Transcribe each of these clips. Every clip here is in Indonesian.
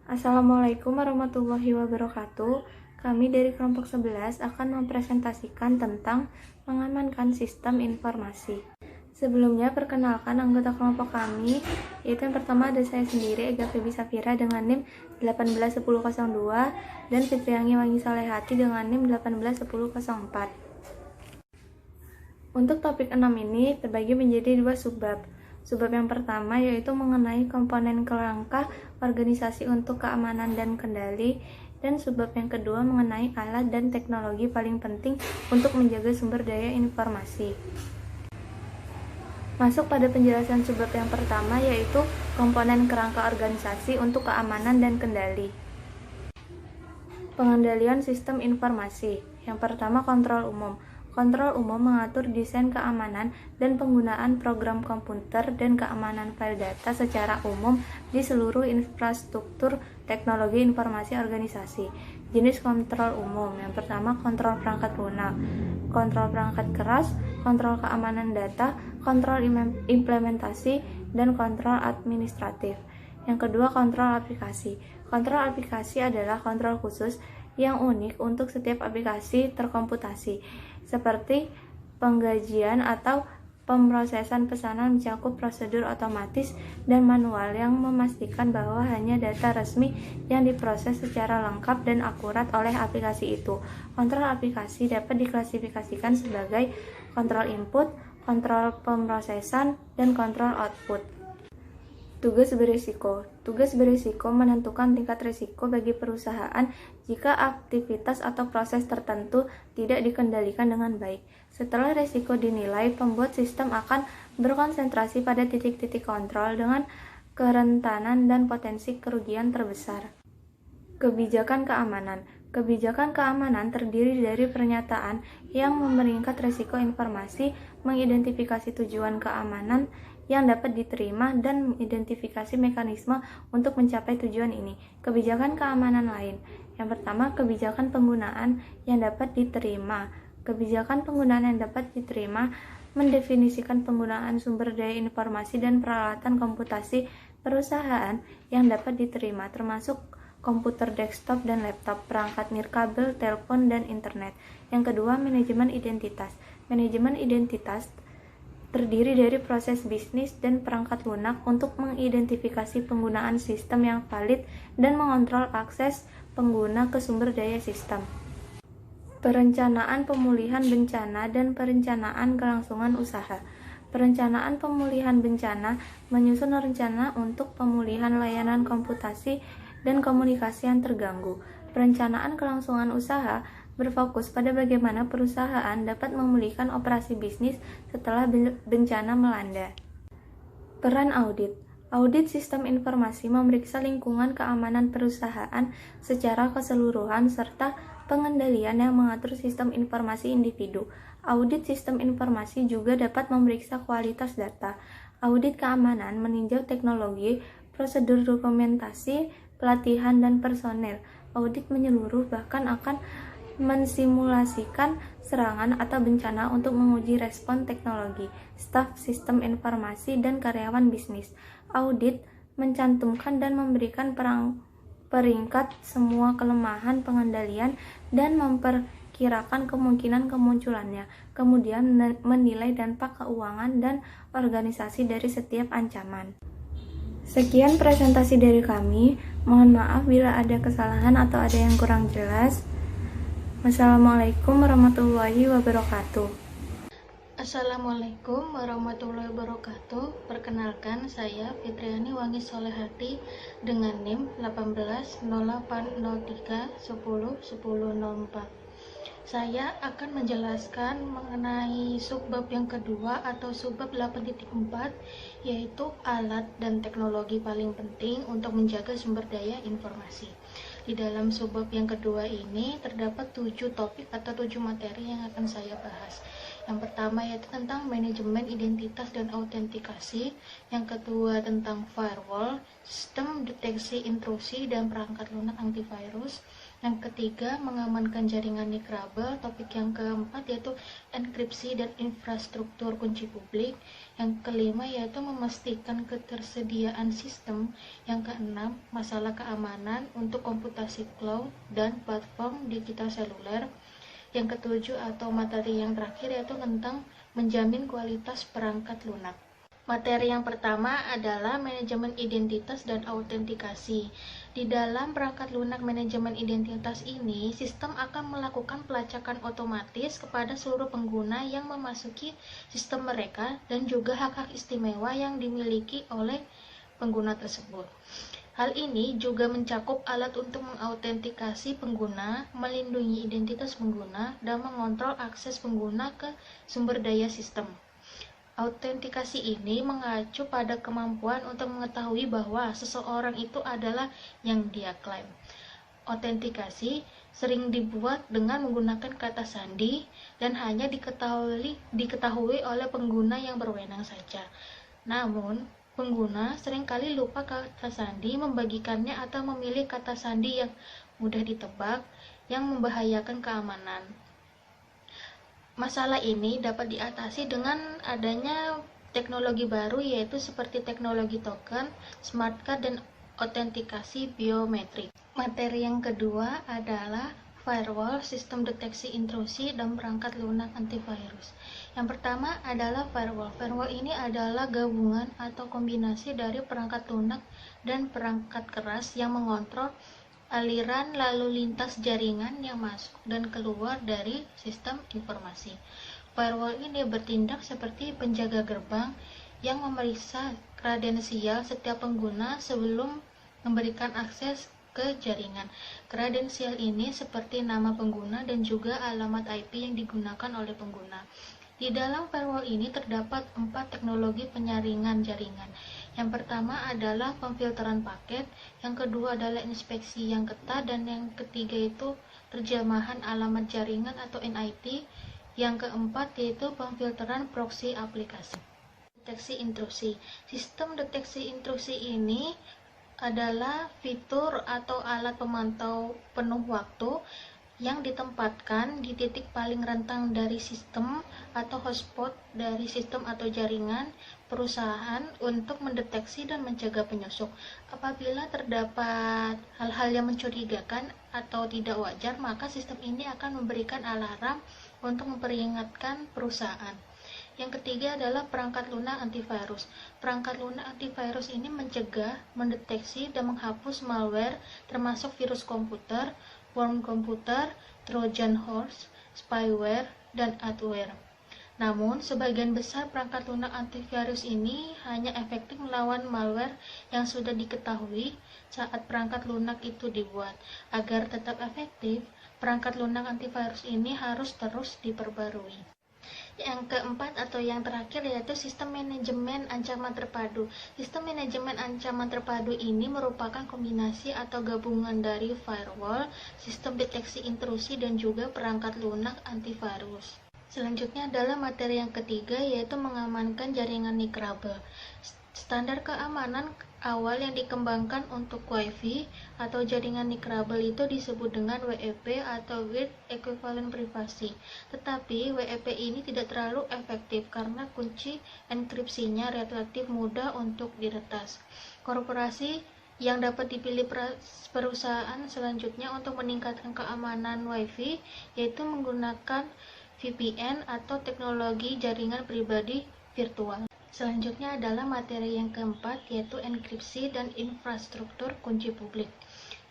Assalamualaikum warahmatullahi wabarakatuh. Kami dari kelompok 11 akan mempresentasikan tentang mengamankan sistem informasi. Sebelumnya, perkenalkan anggota kelompok kami, yaitu yang pertama ada saya sendiri, Ega Febi Safira dengan NIM 181002 dan Fitriani Wangi Salehati dengan NIM 181004. Untuk topik 6 ini terbagi menjadi dua subbab. Subbab yang pertama yaitu mengenai komponen kerangka organisasi untuk keamanan dan kendali, dan subbab yang kedua mengenai alat dan teknologi paling penting untuk menjaga sumber daya informasi. Masuk pada penjelasan subbab yang pertama yaitu komponen kerangka organisasi untuk keamanan dan kendali. Pengendalian sistem informasi. Yang pertama, kontrol umum. Kontrol umum mengatur desain keamanan dan penggunaan program komputer dan keamanan file data secara umum di seluruh infrastruktur teknologi informasi organisasi. Jenis kontrol umum. Yang pertama, kontrol perangkat lunak, kontrol perangkat keras, kontrol keamanan data, kontrol implementasi, dan kontrol administratif. Yang kedua, kontrol aplikasi. Kontrol aplikasi adalah kontrol khusus yang unik untuk setiap aplikasi terkomputasi, seperti penggajian atau pemrosesan pesanan mencakup prosedur otomatis dan manual yang memastikan bahwa hanya data resmi yang diproses secara lengkap dan akurat oleh aplikasi itu. Kontrol aplikasi dapat diklasifikasikan sebagai kontrol input, kontrol pemrosesan, dan kontrol output. Tugas berisiko. Tugas berisiko menentukan tingkat risiko bagi perusahaan jika aktivitas atau proses tertentu tidak dikendalikan dengan baik. Setelah risiko dinilai, pembuat sistem akan berkonsentrasi pada titik-titik kontrol dengan kerentanan dan potensi kerugian terbesar. Kebijakan keamanan. Kebijakan keamanan terdiri dari pernyataan yang memeringkat risiko informasi, mengidentifikasi tujuan keamanan yang dapat diterima, dan mengidentifikasi mekanisme untuk mencapai tujuan ini. Kebijakan keamanan lain. Yang pertama, kebijakan penggunaan yang dapat diterima. Kebijakan penggunaan yang dapat diterima mendefinisikan penggunaan sumber daya informasi dan peralatan komputasi perusahaan yang dapat diterima, termasuk komputer desktop dan laptop, perangkat nirkabel, telepon, dan internet. Yang kedua, manajemen identitas. Manajemen identitas terdiri dari proses bisnis dan perangkat lunak untuk mengidentifikasi penggunaan sistem yang valid dan mengontrol akses pengguna ke sumber daya sistem. Perencanaan pemulihan bencana dan perencanaan kelangsungan usaha. Perencanaan pemulihan bencana menyusun rencana untuk pemulihan layanan komputasi dan komunikasi yang terganggu. Perencanaan kelangsungan usaha berfokus pada bagaimana perusahaan dapat memulihkan operasi bisnis setelah bencana melanda. Peran audit. Audit sistem informasi memeriksa lingkungan keamanan perusahaan secara keseluruhan serta pengendalian yang mengatur sistem informasi individu. Audit sistem informasi juga dapat memeriksa kualitas data. Audit keamanan meninjau teknologi, prosedur dokumentasi, pelatihan, dan personel. Audit menyeluruh bahkan akan mensimulasikan serangan atau bencana untuk menguji respon teknologi, staf sistem informasi, dan karyawan bisnis. Audit mencantumkan dan memberikan peringkat semua kelemahan pengendalian dan memperkirakan kemungkinan kemunculannya, kemudian menilai dampak keuangan dan organisasi dari setiap ancaman. Sekian presentasi dari kami. Mohon maaf bila ada kesalahan atau ada yang kurang jelas. Wassalamualaikum warahmatullahi wabarakatuh. Assalamualaikum warahmatullahi wabarakatuh. Perkenalkan, saya Fitriani Wangi Salehati dengan NIM 180803101004. Saya akan menjelaskan mengenai subbab yang kedua atau subbab 8.4, yaitu alat dan teknologi paling penting untuk menjaga sumber daya informasi. Di dalam subbab yang kedua ini terdapat 7 topik atau 7 materi yang akan saya bahas. Yang pertama yaitu tentang manajemen identitas dan autentikasi, yang kedua tentang firewall, sistem deteksi intrusi dan perangkat lunak antivirus, yang ketiga mengamankan jaringan nirkabel, topik yang keempat yaitu enkripsi dan infrastruktur kunci publik, yang kelima yaitu memastikan ketersediaan sistem, yang keenam masalah keamanan untuk komputasi cloud dan platform digital seluler, yang ketujuh atau materi yang terakhir yaitu tentang menjamin kualitas perangkat lunak. Materi yang pertama adalah manajemen identitas dan autentikasi. Di dalam perangkat lunak manajemen identitas ini, sistem akan melakukan pelacakan otomatis kepada seluruh pengguna yang memasuki sistem mereka dan juga hak-hak istimewa yang dimiliki oleh pengguna tersebut. Hal ini juga mencakup alat untuk mengautentikasi pengguna, melindungi identitas pengguna, dan mengontrol akses pengguna ke sumber daya sistem. Autentikasi ini mengacu pada kemampuan untuk mengetahui bahwa seseorang itu adalah yang dia klaim. Autentikasi sering dibuat dengan menggunakan kata sandi dan hanya diketahui oleh pengguna yang berwenang saja. Namun, pengguna seringkali lupa kata sandi, membagikannya atau memilih kata sandi yang mudah ditebak yang membahayakan keamanan. Masalah ini dapat diatasi dengan adanya teknologi baru yaitu seperti teknologi token, smart card, dan autentikasi biometrik. Materi yang kedua adalah firewall, sistem deteksi intrusi, dan perangkat lunak antivirus. Yang pertama adalah firewall. Firewall ini adalah gabungan atau kombinasi dari perangkat lunak dan perangkat keras yang mengontrol aliran lalu lintas jaringan yang masuk dan keluar dari sistem informasi. Firewall ini bertindak seperti penjaga gerbang yang memeriksa kredensial setiap pengguna sebelum memberikan akses ke jaringan. Kredensial ini seperti nama pengguna dan juga alamat IP yang digunakan oleh pengguna. Di dalam firewall ini terdapat 4 teknologi penyaringan jaringan. Yang pertama adalah pemfilteran paket, yang kedua adalah inspeksi yang ketat, dan yang ketiga itu terjemahan alamat jaringan atau NIT, yang keempat yaitu pemfilteran proxy aplikasi. Deteksi intrusi. Sistem deteksi intrusi ini adalah fitur atau alat pemantau penuh waktu yang ditempatkan di titik paling rentang dari sistem atau hotspot dari sistem atau jaringan perusahaan untuk mendeteksi dan mencegah penyusup. Apabila terdapat hal-hal yang mencurigakan atau tidak wajar, maka sistem ini akan memberikan alarm untuk memperingatkan perusahaan. Yang ketiga adalah perangkat lunak antivirus. Perangkat lunak antivirus ini mencegah, mendeteksi, dan menghapus malware termasuk virus komputer, worm komputer, trojan horse, spyware, dan adware. Namun, sebagian besar perangkat lunak antivirus ini hanya efektif melawan malware yang sudah diketahui saat perangkat lunak itu dibuat. Agar tetap efektif, perangkat lunak antivirus ini harus terus diperbarui. Yang keempat atau yang terakhir yaitu sistem manajemen ancaman terpadu. Sistem manajemen ancaman terpadu ini merupakan kombinasi atau gabungan dari firewall, sistem deteksi intrusi, dan juga perangkat lunak antivirus. Selanjutnya adalah materi yang ketiga yaitu mengamankan jaringan nirkabel. Standar keamanan awal yang dikembangkan untuk Wi-Fi atau jaringan nirkabel itu disebut dengan WEP atau Wide Equivalent Privacy. Tetapi WEP ini tidak terlalu efektif karena kunci enkripsinya relatif mudah untuk diretas. Korporasi yang dapat dipilih perusahaan selanjutnya untuk meningkatkan keamanan Wi-Fi yaitu menggunakan VPN atau teknologi jaringan pribadi virtual. Selanjutnya adalah materi yang keempat yaitu enkripsi dan infrastruktur kunci publik.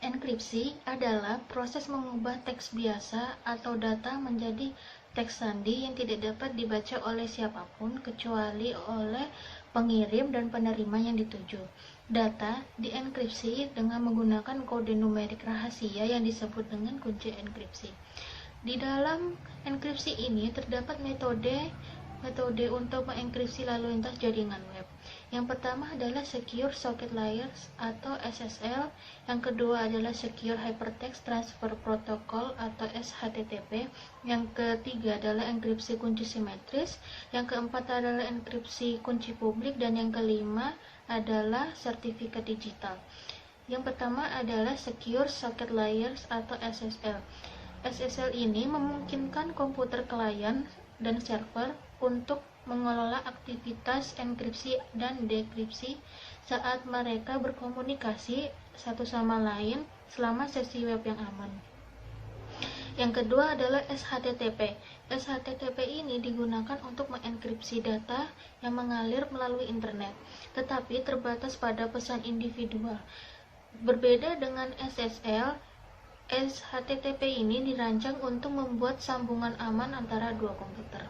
Enkripsi adalah proses mengubah teks biasa atau data menjadi teks sandi yang tidak dapat dibaca oleh siapapun kecuali oleh pengirim dan penerima yang dituju. Data dienkripsi dengan menggunakan kode numerik rahasia yang disebut dengan kunci enkripsi. Di dalam enkripsi ini terdapat metode untuk mengenkripsi lalu lintas jaringan web. Yang pertama adalah Secure Socket Layers atau SSL, yang kedua adalah Secure Hypertext Transfer Protocol atau SHTTP, yang ketiga adalah enkripsi kunci simetris, yang keempat adalah enkripsi kunci publik, dan yang kelima adalah sertifikat digital. Yang pertama adalah Secure Socket Layers atau SSL. SSL ini memungkinkan komputer klien dan server untuk mengelola aktivitas enkripsi dan dekripsi saat mereka berkomunikasi satu sama lain selama sesi web yang aman. Yang kedua adalah SHTTP. SHTTP ini digunakan untuk mengenkripsi data yang mengalir melalui internet, tetapi terbatas pada pesan individual. Berbeda dengan SSL, SHTTP ini dirancang untuk membuat sambungan aman antara dua komputer.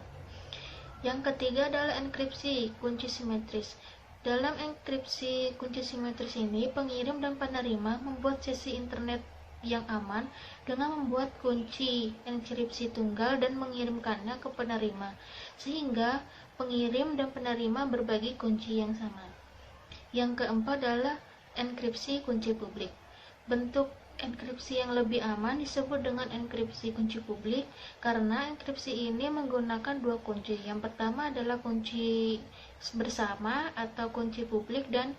Yang ketiga adalah enkripsi kunci simetris. Dalam enkripsi kunci simetris ini, pengirim dan penerima membuat sesi internet yang aman dengan membuat kunci enkripsi tunggal dan mengirimkannya ke penerima, sehingga pengirim dan penerima berbagi kunci yang sama. Yang keempat adalah enkripsi kunci publik. Bentuk enkripsi yang lebih aman disebut dengan enkripsi kunci publik karena enkripsi ini menggunakan dua kunci. Yang pertama adalah kunci bersama atau kunci publik, dan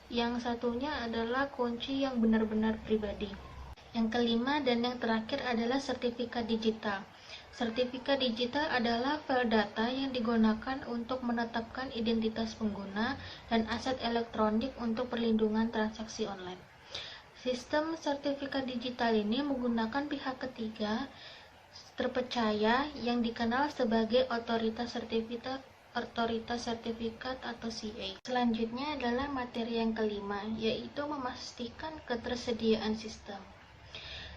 yang satunya adalah kunci yang benar-benar pribadi. Yang kelima dan yang terakhir adalah sertifikat digital. Sertifikat digital adalah file data yang digunakan untuk menetapkan identitas pengguna dan aset elektronik untuk perlindungan transaksi online. Sistem sertifikat digital ini menggunakan pihak ketiga terpercaya yang dikenal sebagai otoritas sertifikat atau CA. Selanjutnya adalah materi yang kelima, yaitu memastikan ketersediaan sistem.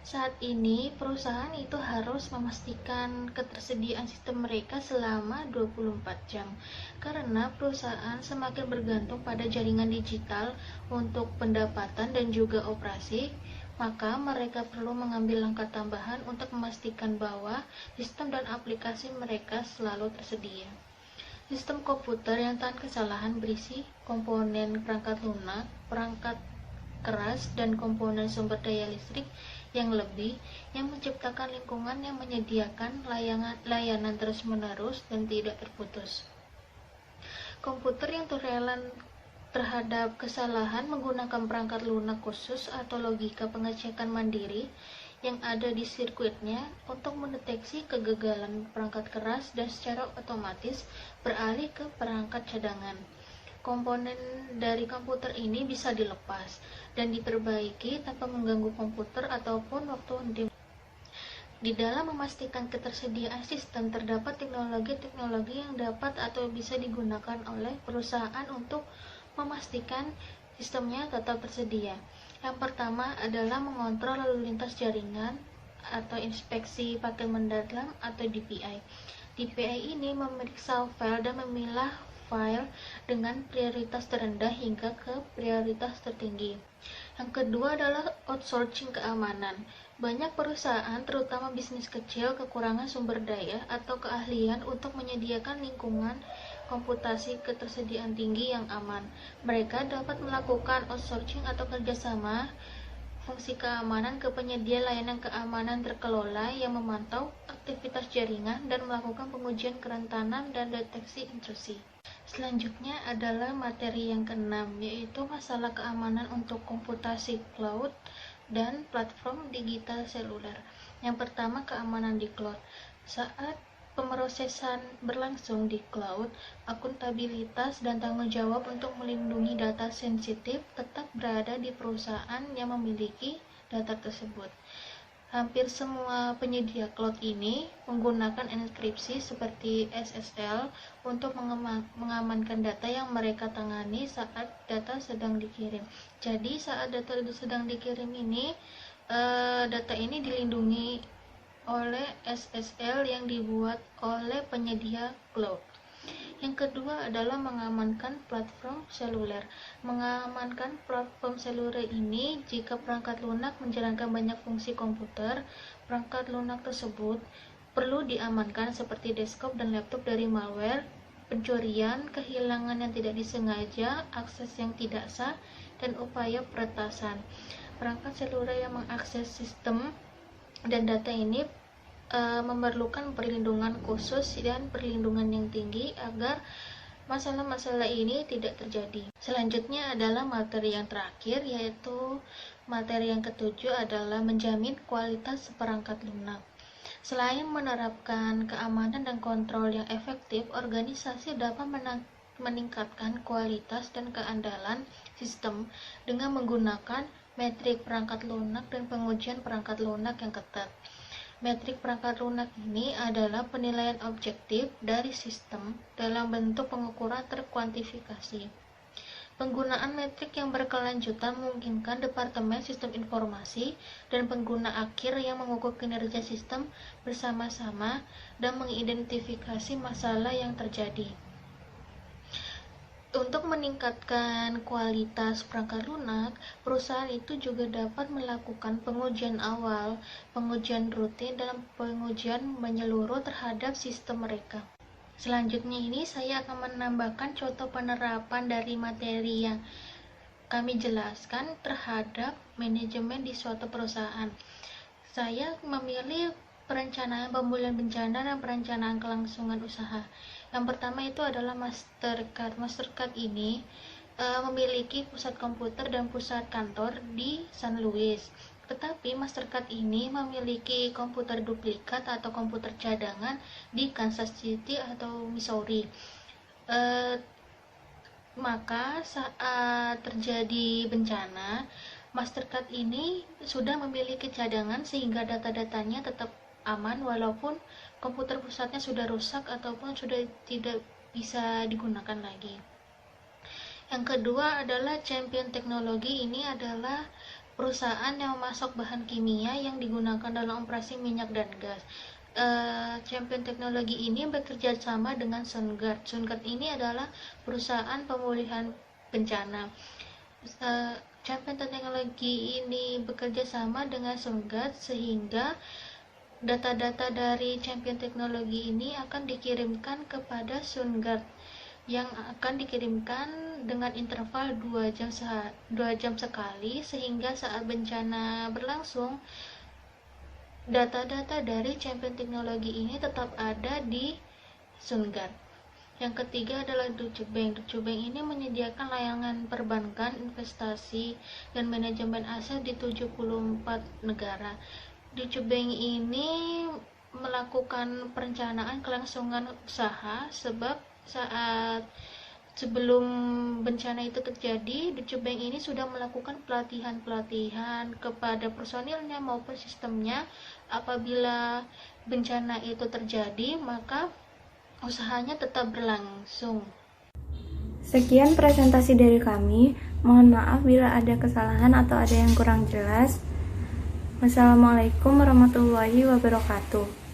Saat ini, perusahaan itu harus memastikan ketersediaan sistem mereka selama 24 jam, karena perusahaan semakin bergantung pada jaringan digital untuk pendapatan dan juga operasi, maka mereka perlu mengambil langkah tambahan untuk memastikan bahwa sistem dan aplikasi mereka selalu tersedia. Sistem komputer yang tahan kesalahan berisi komponen perangkat lunak, perangkat keras, dan komponen sumber daya listrik yang lebih, yang menciptakan lingkungan yang menyediakan layanan terus-menerus dan tidak terputus. Komputer yang toleran terhadap kesalahan menggunakan perangkat lunak khusus atau logika pengecekan mandiri yang ada di sirkuitnya untuk mendeteksi kegagalan perangkat keras dan secara otomatis beralih ke perangkat cadangan. Komponen dari komputer ini bisa dilepas dan diperbaiki tanpa mengganggu komputer ataupun waktu. Di dalam memastikan ketersediaan sistem, terdapat teknologi-teknologi yang dapat atau bisa digunakan oleh perusahaan untuk memastikan sistemnya tetap tersedia. Yang pertama adalah mengontrol lalu lintas jaringan atau inspeksi paket mendalam atau DPI. DPI ini memeriksa file dan memilah file dengan prioritas terendah hingga ke prioritas tertinggi. Yang kedua adalah outsourcing keamanan. Banyak perusahaan, terutama bisnis kecil, kekurangan sumber daya atau keahlian untuk menyediakan lingkungan komputasi ketersediaan tinggi yang aman. Mereka dapat melakukan outsourcing atau kerjasama fungsi keamanan ke penyedia layanan keamanan terkelola yang memantau aktivitas jaringan dan melakukan pengujian kerentanan dan deteksi intrusi. Selanjutnya adalah materi yang keenam, yaitu masalah keamanan untuk komputasi cloud dan platform digital seluler. Yang pertama, keamanan di cloud. Saat pemrosesan berlangsung di cloud, akuntabilitas dan tanggung jawab untuk melindungi data sensitif tetap berada di perusahaan yang memiliki data tersebut. Hampir semua penyedia cloud ini menggunakan enkripsi seperti SSL untuk mengamankan data yang mereka tangani saat data sedang dikirim. Jadi saat data sedang dikirim ini, data ini dilindungi oleh SSL yang dibuat oleh penyedia cloud. Yang kedua adalah mengamankan platform seluler. Mengamankan platform seluler ini, jika perangkat lunak menjalankan banyak fungsi komputer, perangkat lunak tersebut perlu diamankan seperti desktop dan laptop dari malware, pencurian, kehilangan yang tidak disengaja, akses yang tidak sah, dan upaya peretasan. Perangkat seluler yang mengakses sistem dan data ini memerlukan perlindungan khusus dan perlindungan yang tinggi agar masalah-masalah ini tidak terjadi. Selanjutnya adalah materi yang terakhir, yaitu materi yang ketujuh adalah menjamin kualitas perangkat lunak. Selain menerapkan keamanan dan kontrol yang efektif, organisasi dapat meningkatkan kualitas dan keandalan sistem dengan menggunakan metrik perangkat lunak dan pengujian perangkat lunak yang ketat. Metrik perangkat lunak ini adalah penilaian objektif dari sistem dalam bentuk pengukuran terkuantifikasi. Penggunaan metrik yang berkelanjutan memungkinkan Departemen Sistem Informasi dan pengguna akhir yang mengukur kinerja sistem bersama-sama dan mengidentifikasi masalah yang terjadi. Untuk meningkatkan kualitas perangkat lunak, perusahaan itu juga dapat melakukan pengujian awal, pengujian rutin, dan pengujian menyeluruh terhadap sistem mereka. Selanjutnya ini saya akan menambahkan contoh penerapan dari materi yang kami jelaskan terhadap manajemen di suatu perusahaan. Saya memilih perencanaan pemulihan bencana dan perencanaan kelangsungan usaha. Yang pertama itu adalah Mastercard. Mastercard ini memiliki pusat komputer dan pusat kantor di San Luis. Tetapi Mastercard ini memiliki komputer duplikat atau komputer cadangan di Kansas City atau Missouri. Maka saat terjadi bencana, Mastercard ini sudah memiliki cadangan sehingga data-datanya tetap aman walaupun komputer pusatnya sudah rusak ataupun sudah tidak bisa digunakan lagi. Yang kedua adalah Champion Teknologi. Ini adalah perusahaan yang memasok bahan kimia yang digunakan dalam operasi minyak dan gas. Champion Teknologi ini bekerja sama dengan SunGard. SunGard ini adalah perusahaan pemulihan bencana. Champion Teknologi ini bekerja sama dengan SunGard sehingga data-data dari Champion Teknologi ini akan dikirimkan kepada SunGard yang akan dikirimkan dengan interval 2 jam sekali, sehingga saat bencana berlangsung data-data dari Champion Teknologi ini tetap ada di SunGard. Yang ketiga adalah Deutsche Bank. Deutsche Bank ini menyediakan layanan perbankan, investasi, dan manajemen aset di 74 negara. Deutsche Bank ini melakukan perencanaan kelangsungan usaha sebab saat sebelum bencana itu terjadi, Deutsche Bank ini sudah melakukan pelatihan-pelatihan kepada personilnya maupun sistemnya. Apabila bencana itu terjadi, maka usahanya tetap berlangsung. Sekian presentasi dari kami. Mohon maaf bila ada kesalahan atau ada yang kurang jelas. Wassalamualaikum warahmatullahi wabarakatuh.